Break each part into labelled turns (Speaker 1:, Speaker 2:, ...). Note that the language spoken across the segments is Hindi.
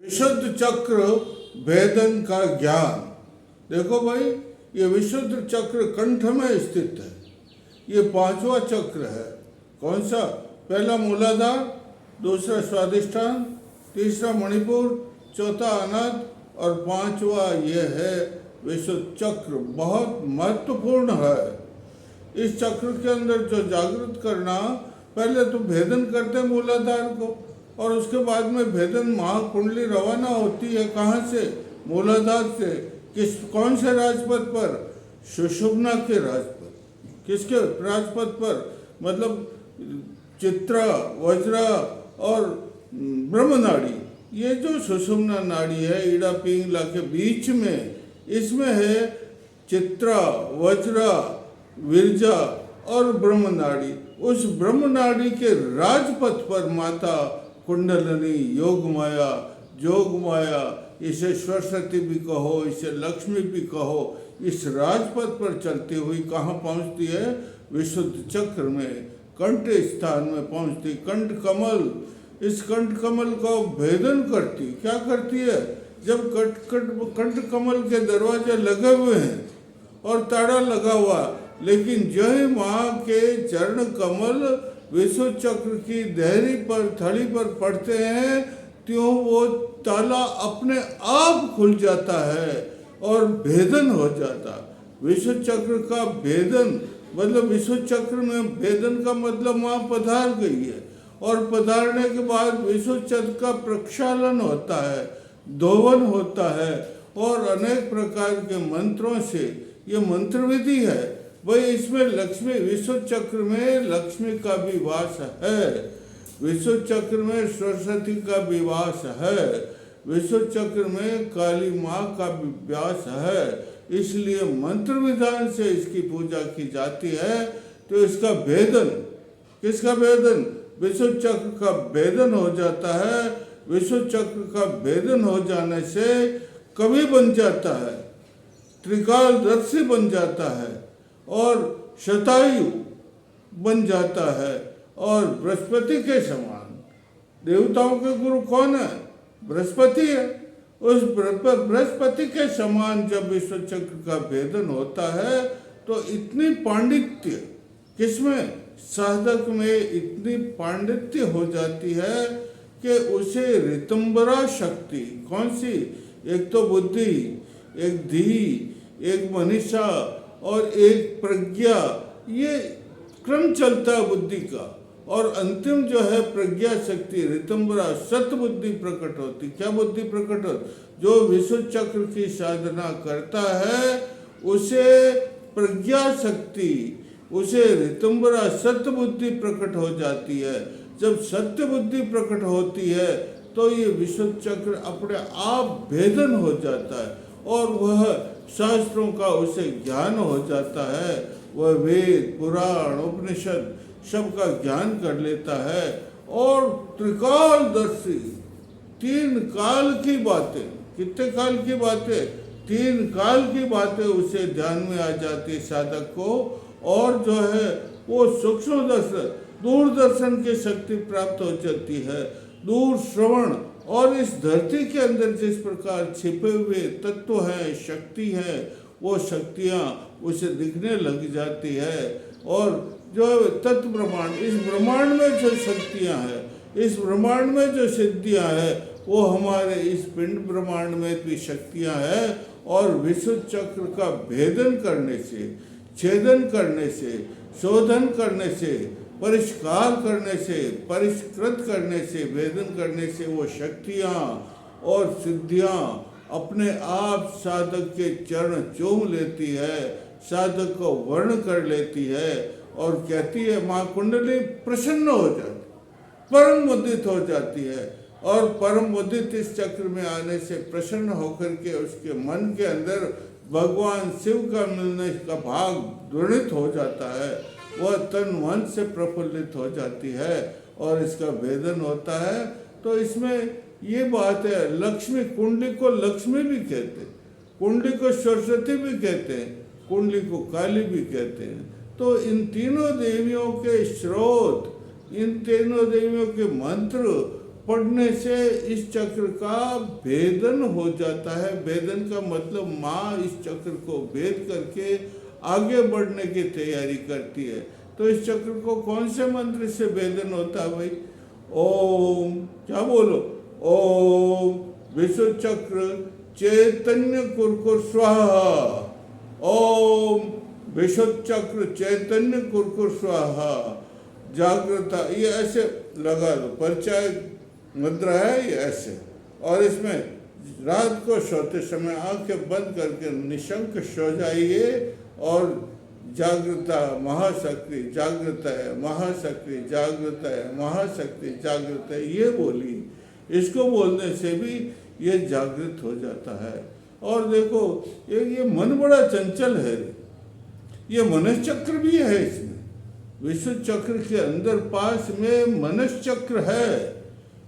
Speaker 1: विशुद्ध चक्र भेदन का ज्ञान। देखो भाई, ये विशुद्ध चक्र कंठ में स्थित है। ये पांचवा चक्र है। कौन सा? पहला मूलाधार, दूसरा स्वादिष्ठान, तीसरा मणिपुर, चौथा अनाद और पांचवा ये है विशुद्ध चक्र। बहुत महत्वपूर्ण है। इस चक्र के अंदर जो जागृत करना, पहले तो भेदन करते मूलाधार को और उसके बाद में भेदन महाकुंडली रवाना होती है। कहाँ से? मूलाधार से। कौन से राजपथ पर? सुषुम्ना के राजपथ। किसके राजपथ पर? मतलब चित्रा, वज्रा और ब्रह्मनाड़ी। ये जो सुषुम्ना नाड़ी है, ईड़ा पिंगला के बीच में, इसमें है चित्रा, वज्रा, विरजा और ब्रह्मनाड़ी। उस ब्रह्मनाड़ी के राजपथ पर माता कुंडलिनी, योग माया, जोग माया, इसे सरस्वती भी कहो, इसे लक्ष्मी भी कहो, इस राजपथ पर चलती हुई कहाँ पहुँचती है? विशुद्ध चक्र में, कंठ स्थान में पहुँचती। कंठ कमल, इस कंठ कमल को भेदन करती। क्या करती है? जब कंठ कमल के दरवाजे लगे हुए हैं और ताला लगा हुआ, लेकिन जो ही माँ के चरण कमल विशुद्ध चक्र की देहरी पर, थड़ी पर पड़ते हैं, त्यों वो ताला अपने आप खुल जाता है और भेदन हो जाता। विशुद्ध चक्र का भेदन मतलब, विशुद्ध चक्र में भेदन का मतलब माँ पधार गई है और पधारने के बाद विशुद्ध चक्र का प्रक्षालन होता है, धोवन होता है और अनेक प्रकार के मंत्रों से, ये मंत्र विधि है भाई। इसमें लक्ष्मी, विशुद्ध चक्र में लक्ष्मी का भी वास है, विशुद्ध चक्र में सरस्वती का भी वास है, विशुद्ध चक्र में काली माँ का भी वास है। इसलिए मंत्र विधान से इसकी पूजा की जाती है। तो इसका भेदन, किसका भेदन? विशुद्ध चक्र का भेदन हो जाता है। विशुद्ध चक्र का भेदन हो जाने से कवि बन जाता है, त्रिकालदर्शी बन जाता है और शतायु बन जाता है और बृहस्पति के समान। देवताओं के गुरु कौन है? बृहस्पति है। उस बृहस्पति के समान जब विशुद्ध चक्र का भेदन होता है तो इतनी पांडित्य, किसमें? साधक में इतनी पांडित्य हो जाती है कि उसे ऋतंबरा शक्ति, कौन सी? एक तो बुद्धि, एक धी, एक मनीषा और एक प्रज्ञा, ये क्रम चलता है बुद्धि का। और अंतिम जो है प्रज्ञा शक्ति, ऋतंबरा, सत बुद्धि प्रकट होती। क्या बुद्धि प्रकट होती? जो विशुद्ध चक्र की साधना करता है उसे प्रज्ञा शक्ति, उसे ऋतंबरा, सत्य बुद्धि प्रकट हो जाती है। जब सत्य बुद्धि प्रकट होती है तो ये विशुद्ध चक्र अपने आप भेदन हो जाता है और वह शास्त्रों का उसे ज्ञान हो जाता है। वह वेद, पुराण, उपनिषद सबका ज्ञान कर लेता है और त्रिकालदर्शी, तीन काल की बातें, कितने काल की बातें? तीन काल की बातें उसे ध्यान में आ जाती है साधक को। और जो है वो सूक्ष्म दर्शन, दूरदर्शन की शक्ति प्राप्त हो जाती है, दूर श्रवण। और इस धरती के अंदर जिस प्रकार छिपे हुए तत्व हैं, शक्ति है, वो शक्तियाँ उसे दिखने लग जाती है। और जो तत्व ब्रह्मांड, इस ब्रह्मांड में जो शक्तियाँ हैं, इस ब्रह्मांड में जो सिद्धियाँ हैं, वो हमारे इस पिंड ब्रह्मांड में भी शक्तियाँ हैं। और विशुद्ध चक्र का भेदन करने से, छेदन करने से, शोधन करने से, परिष्कार करने से, परिष्कृत करने से, भेदन करने से वो शक्तियाँ और सिद्धियाँ अपने आप साधक के चरण चूम लेती है, साधक को वर्ण कर लेती है और कहती है, माँ कुंडली प्रसन्न हो जाती, परम मुदित हो जाती है। और परम मुदित इस चक्र में आने से प्रसन्न होकर के उसके मन के अंदर भगवान शिव का मिलने का भाग दृढ़ित हो जाता है। वह तन मन से प्रफुल्लित हो जाती है और इसका भेदन होता है। तो इसमें ये बात है, लक्ष्मी, कुंडली को लक्ष्मी भी कहते हैं, कुंडली को सरस्वती भी कहते हैं, कुंडली को काली भी कहते हैं। तो इन तीनों देवियों के स्रोत, इन तीनों देवियों के मंत्र पढ़ने से इस चक्र का भेदन हो जाता है। भेदन का मतलब माँ इस चक्र को भेद करके आगे बढ़ने की तैयारी करती है। तो इस चक्र को कौन से मंत्र से भेदन होता है भाई? ओम, क्या बोलो? ओम विशुद्ध चक्र चैतन्य कुरकुर स्वाहा। ओम विशुद्ध चक्र चैतन्य कुरकुर स्वाहा। जागृता, ये ऐसे लगा लो, परिचय मुद्रा है ये ऐसे। और इसमें रात को सोते समय आंखें बंद करके निशंक सो जाइए और जागृता महाशक्ति जागृत है, महाशक्ति जागृत है, महाशक्ति जागृत है, ये बोली। इसको बोलने से भी ये जागृत हो जाता है। और देखो ये मन बड़ा चंचल है, ये मनस चक्र भी है इसमें। विशुद्ध चक्र के अंदर पास में मनस चक्र है।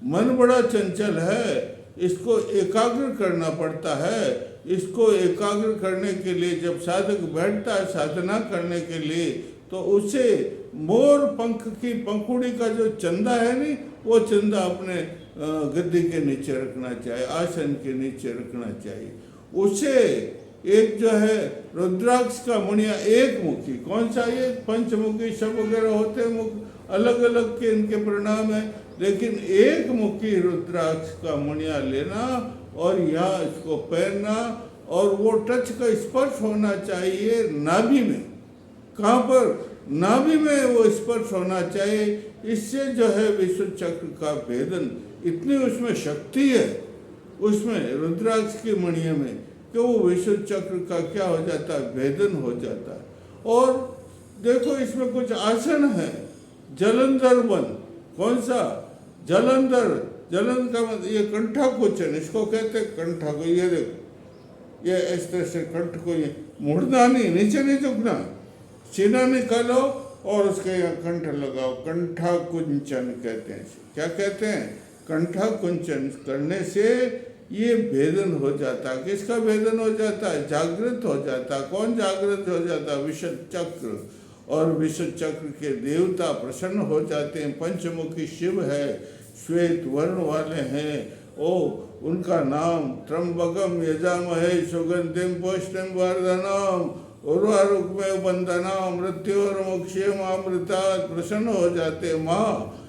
Speaker 1: मन बड़ा चंचल है, इसको एकाग्र करना पड़ता है। इसको एकाग्र करने के लिए जब साधक बैठता है साधना करने के लिए, तो उसे मोर पंख की पंखुड़ी का जो चंदा है नहीं, वो चंदा अपने गद्दी के नीचे रखना चाहिए, आसन के नीचे रखना चाहिए। उसे एक जो है रुद्राक्ष का मणिया एक मुखी, कौन सा ये पंचमुखी सब वगैरह होते हैं, मुख अलग अलग के इनके परिणाम है, लेकिन एक मुखी रुद्राक्ष का मणिया लेना और यहाँ इसको पहनना, और वो टच का स्पर्श होना चाहिए नाभि में। कहाँ पर? नाभि में वो स्पर्श होना चाहिए। इससे जो है विशुद्ध चक्र का भेदन, इतनी उसमें शक्ति है उसमें रुद्राक्ष की मणिया में, कि वो विशुद्ध चक्र का क्या हो जाता है, भेदन हो जाता है। और देखो इसमें कुछ आसन है। जलंधर वन, कौन सा? जलंधर, जलन का मतलब ये कंठा कुचन, इसको कहते हैं कंठा को। ये देखो, ये इस तरह से कंठ को ये मुड़ना नहीं, नीचे नहीं झुकना, सीना निकालो और उसके यहाँ कंठ लगाओ। कंठा कुंचन कहते हैं। क्या कहते हैं? कंठा कुंचन करने से ये भेदन हो जाता है। किसका भेदन हो जाता है? जागृत हो जाता है। कौन जागृत हो जाता है? विशुद्ध चक्र। और विशुद्ध चक्र के देवता प्रसन्न हो जाते हैं। पंचमुखी शिव है, श्वेत वर्ण वाले हैं। ओ उनका नाम त्र्यंबकम यजामहे सुगंधिम पुष्टिम वर्धनम उर्वारुकमेव बंधनम मृत्योर्मुक्षेमामृतात्, प्रसन्न हो जाते। माँ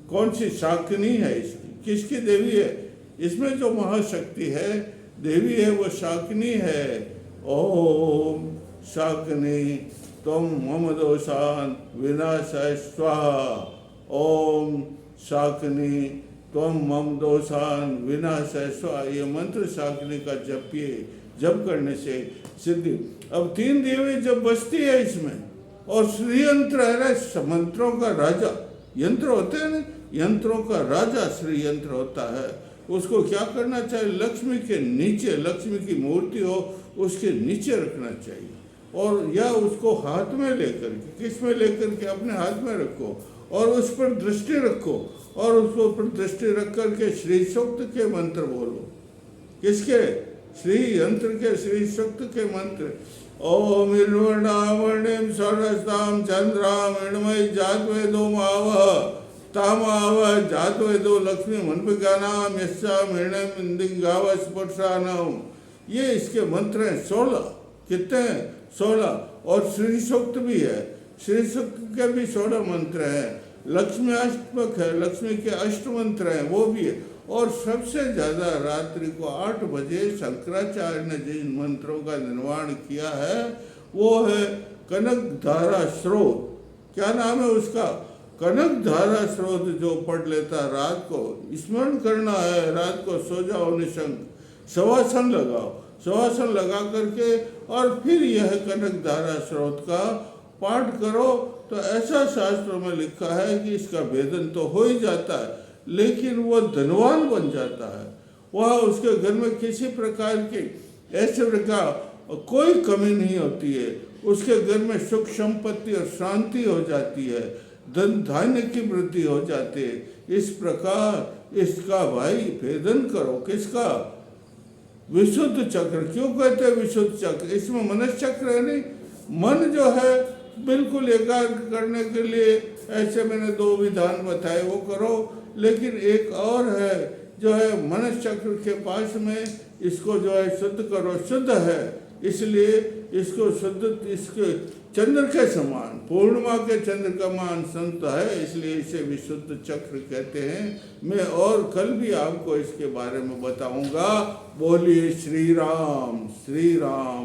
Speaker 1: कौन सी? शाकिनी है इसकी। किसकी देवी है? इसमें जो महाशक्ति है, देवी है, वो शाकिनी है। ओम शाकिनी तुम मम दोषान विनाशाय स्वाहा। ओम शाकिनी तुम मम दोषान विनाशाय स्वाहा। ये मंत्र शाकिनी का जपिए, जप करने से सिद्धि। अब 3 देवी जब बसती है इसमें, और श्री यंत्र है ना, मंत्रों का राजा। यंत्र होते हैं ना, यंत्रों का राजा श्री यंत्र होता है। उसको क्या करना चाहिए? लक्ष्मी के नीचे, लक्ष्मी की मूर्ति हो उसके नीचे रखना चाहिए। और या उसको हाथ में लेकर के, किस में लेकर के? अपने हाथ में रखो और उस पर दृष्टि रखो, और उसको ऊपर दृष्टि रख करके श्री सूक्त के मंत्र बोलो। किसके? श्री यंत्र के, श्री सूक्त के मंत्र। ओम इर्वर्णावर्णिम सर्वस्ताम चंद्राम इणमय जातवेदो मावह तामाव जातवेदो लक्ष्मी मनपिकानाम यस्याम हिरण्यम इंदिंगाव स्पर्शानाम। ये इसके मंत्र हैं 16। कितने हैं? 16। और श्री सूक्त भी है। श्री सूक्त के भी 16 मंत्र हैं। लक्ष्मी अष्टक है, लक्ष्मी के अष्ट मंत्र हैं, वो भी है। और सबसे ज़्यादा रात्रि को 8 बजे शंकराचार्य ने जिन मंत्रों का निर्माण किया है वो है कनक धारा स्रोत। क्या नाम है उसका? कनक धारा स्रोत। जो पढ़ लेता रात को, स्मरण करना है, रात को सो जाओ निशंक, शवासन लगाओ, शवासन लगा करके और फिर यह कनक धारा स्रोत का पाठ करो, तो ऐसा शास्त्रों में लिखा है कि इसका भेदन तो हो ही जाता है, लेकिन वो धनवान बन जाता है। वह उसके घर में किसी प्रकार की ऐश्वर्य का कोई कमी नहीं होती है। उसके घर में सुख संपत्ति और शांति हो जाती है, धन धान्य की वृद्धि हो जाती है। इस प्रकार इसका भाई भेदन करो। किसका? विशुद्ध चक्र। क्यों कहते हैं विशुद्ध चक्र? इसमें मनस चक्र है नहीं, मन जो है बिल्कुल एकाग्र करने के लिए ऐसे मैंने 2 विधान बताए, वो करो। लेकिन एक और है जो है मनस चक्र के पास में, इसको जो है शुद्ध करो, शुद्ध है इसलिए इसको शुद्ध, इसके चंद्र के समान, पूर्णिमा के चंद्र का मान संत है, इसलिए इसे विशुद्ध चक्र कहते हैं। मैं और कल भी आपको इसके बारे में बताऊंगा। बोलिए श्री राम, श्री राम।